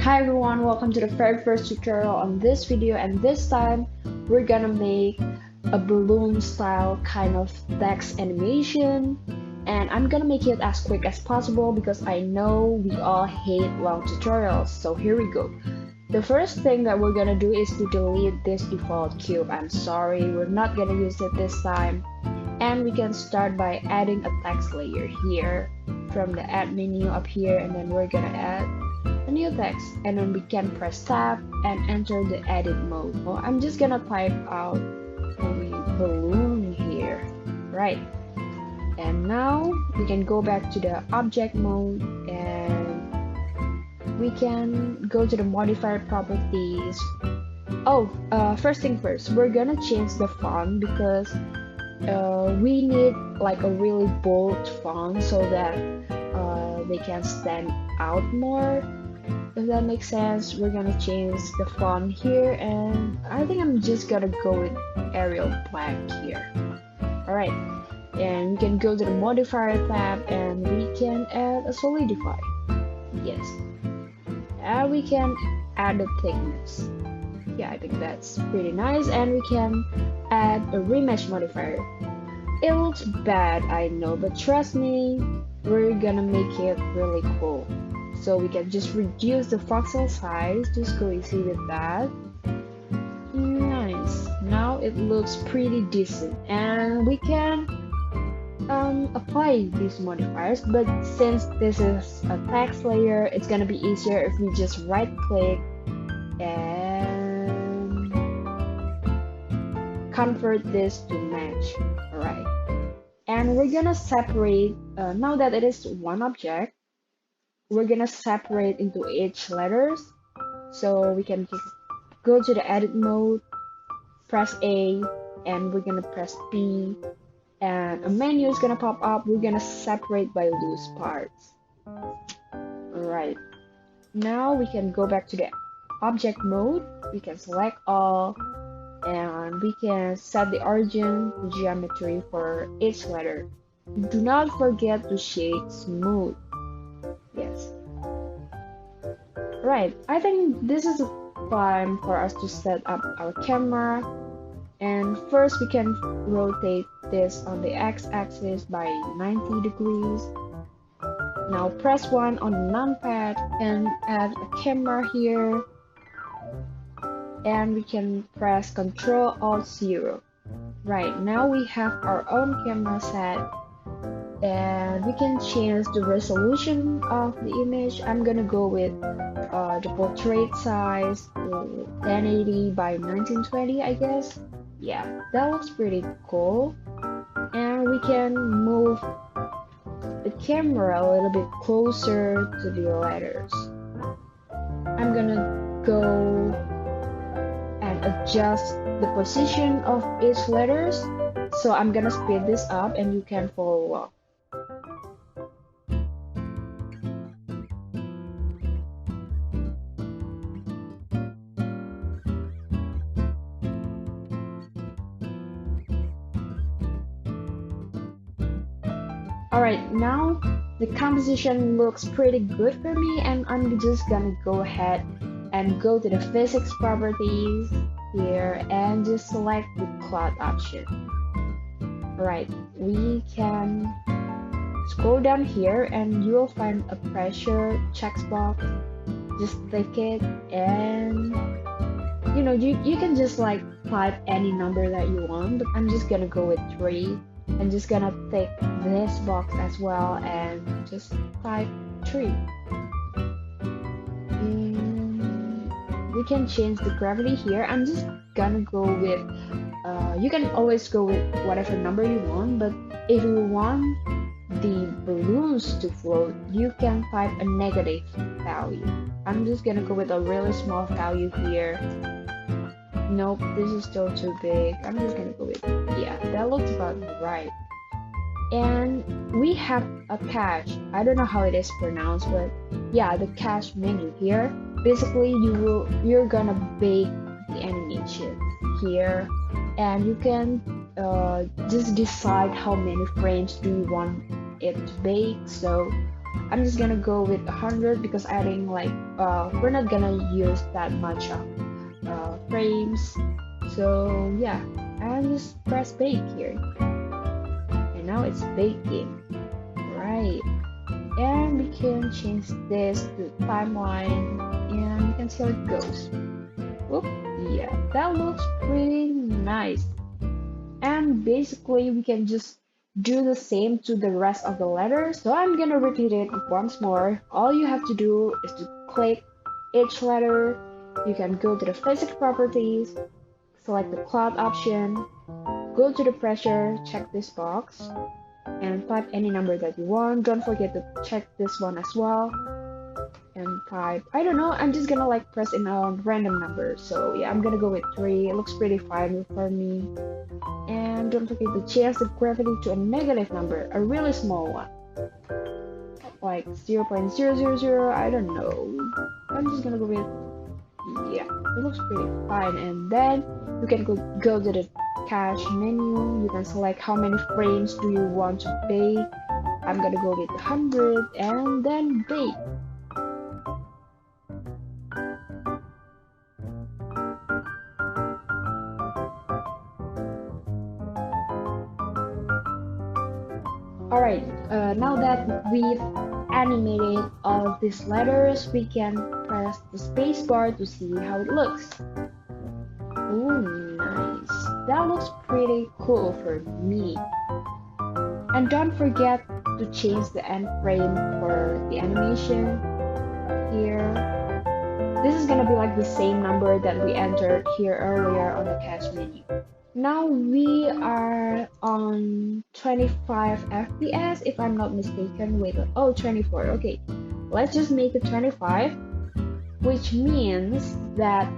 Hi everyone, welcome to the very first tutorial on this video, and this time we're gonna make a balloon style kind of text animation, and I'm gonna make it as quick as possible because I know we all hate long tutorials. So here we go. The first thing that we're gonna do is to delete this default cube. I'm sorry, we're not gonna use it this time. And we can start by adding a text layer here from the add menu up here, and then we're gonna add a new text, and then we can press tab and enter the edit mode. Well, I'm just gonna type out maybe balloon here, right? And now we can go back to the object mode, and we can go to the modifier properties. First thing first, we're gonna change the font because we need like a really bold font so that they can stand out more. If that makes sense, we're gonna change the font here, and I think I'm just gonna go with Arial Black here. Alright, and we can go to the modifier tab and we can add a solidify. Yes. And we can add the thickness. Yeah, I think that's pretty nice, and we can add a remesh modifier. It looks bad, I know, but trust me, we're gonna make it really cool. So we can just reduce the voxel size, just go easy with that. Nice. Now it looks pretty decent, and we can apply these modifiers, but since this is a text layer, it's gonna be easier if we just right click and convert this to match. Alright, and we're gonna separate now that it is one object, we're gonna separate into each letters. So we can just go to the edit mode, press A, and we're gonna press B, and a menu is gonna pop up. We're gonna separate by loose parts. Alright, now we can go back to the object mode. We can select all, and we can set the origin geometry for each letter. Do not forget to shade smooth. Yes. Right, I think this is time for us to set up our camera. And first we can rotate this on the x-axis by 90 degrees. Now press 1 on the numpad and add a camera here. And we can press Ctrl-Alt-0. Right, now we have our own camera set, and we can change the resolution of the image. I'm gonna go with the portrait size 1080 by 1920, I guess. Yeah, that looks pretty cool. And we can move the camera a little bit closer to the letters. I'm gonna go and adjust the position of each letters. So I'm gonna speed this up and you can follow along. Alright, now the composition looks pretty good for me, and I'm just gonna go ahead and go to the physics properties here and just select the cloud option. Alright, we can scroll down here and you will find a pressure checkbox. Just click it, and you can just like type any number that you want, but I'm just gonna go with 3. I'm just gonna tick this box as well and just type 3. And we can change the gravity here. I'm just gonna go with you can always go with whatever number you want, but if you want the balloons to float, you can type a negative value. I'm just gonna go with a really small value here. Nope, this is still too big. I'm just gonna go with, yeah, that looks about right. And we have a cache. I don't know how it is pronounced, but yeah, the cache menu here. Basically, you're gonna bake the animation here, and you can just decide how many frames do you want it to bake. So I'm just gonna go with 100 because adding like we're not gonna use that much of frames. So yeah, and just press bake here, and now it's baking, right? And we can change this to timeline, and you can see how it goes. Oop, yeah, that looks pretty nice. And basically we can just do the same to the rest of the letters. So I'm gonna repeat it once more. All you have to do is to click each letter. You can go to the physics properties, select the cloud option, go to the pressure, check this box, and type any number that you want. Don't forget to check this one as well, and type, I don't know, I'm just gonna like press in a random number. So yeah, I'm gonna go with 3. It looks pretty fine for me. And don't forget to change the gravity to a negative number, a really small one, like 0.000, I don't know. I'm just gonna go with, yeah, it looks pretty fine. And then you can go to the cache menu. You can select how many frames do you want to bake. I'm gonna go with 100 and then bake. Alright, now that we've animated all of these letters, we can press the spacebar to see how it looks. Oh, nice. That looks pretty cool for me. And don't forget to change the end frame for the animation here. This is gonna be like the same number that we entered here earlier on the cache menu. Now we are on 25 FPS if I'm not mistaken. Wait, oh, 24. Okay, let's just make it 25, which means that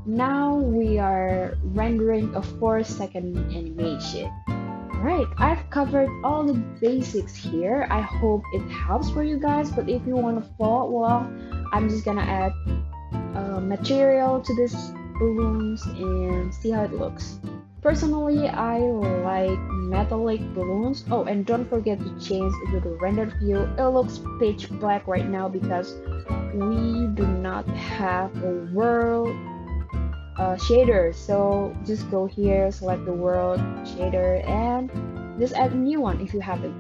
now we are rendering a 4-second animation. Alright, I've covered all the basics here. I hope it helps for you guys, but if you want to follow along, I'm just gonna add material to these balloons and see how it looks. Personally, I like metallic balloons. Oh, and don't forget to change it to the rendered view. It looks pitch black right now because we do not have a world shader. So just go here, select the world shader, and just add a new one if you haven't.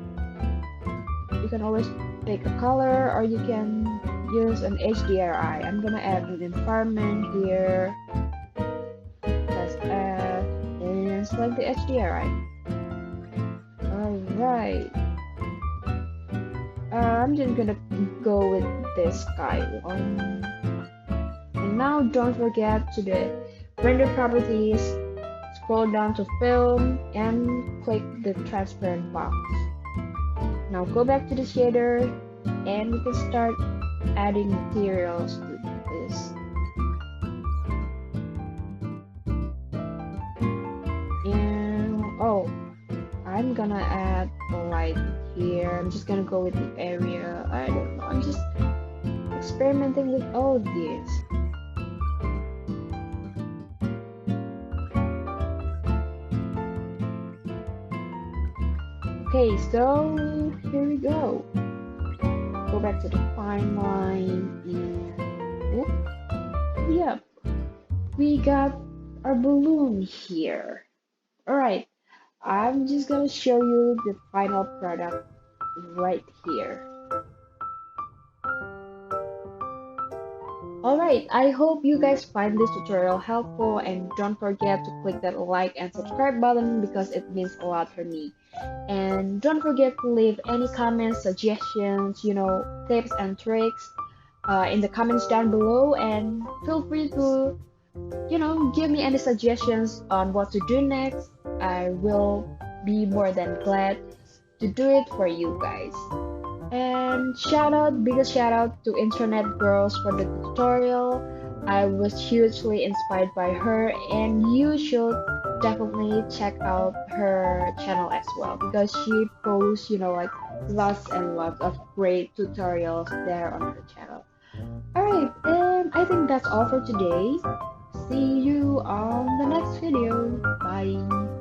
You can always pick a color, or you can use an HDRI. I'm gonna add an environment here. Press F and select the HDRI. Alright. I'm just gonna go with this sky one. And now don't forget to the render properties, scroll down to film and click the transparent box. Now go back to the shader and we can start adding materials to this. And oh, I'm gonna add a light here. I'm just gonna go with the area. I don't know, I'm just experimenting with all of these. Okay, so here we go. Go back to the timeline and whoop, yep, we got our balloon here. Alright, I'm just gonna show you the final product right here. Alright, I hope you guys find this tutorial helpful, and don't forget to click that like and subscribe button because it means a lot for me. And don't forget to leave any comments, suggestions, tips and tricks in the comments down below, and feel free to give me any suggestions on what to do next. I will be more than glad to do it for you guys. And biggest shout out to Internet Girls for the tutorial. I was hugely inspired by her, and you should definitely check out her channel as well because she posts like lots and lots of great tutorials there on her channel. Alright, and I think that's all for today. See you on the next video. Bye.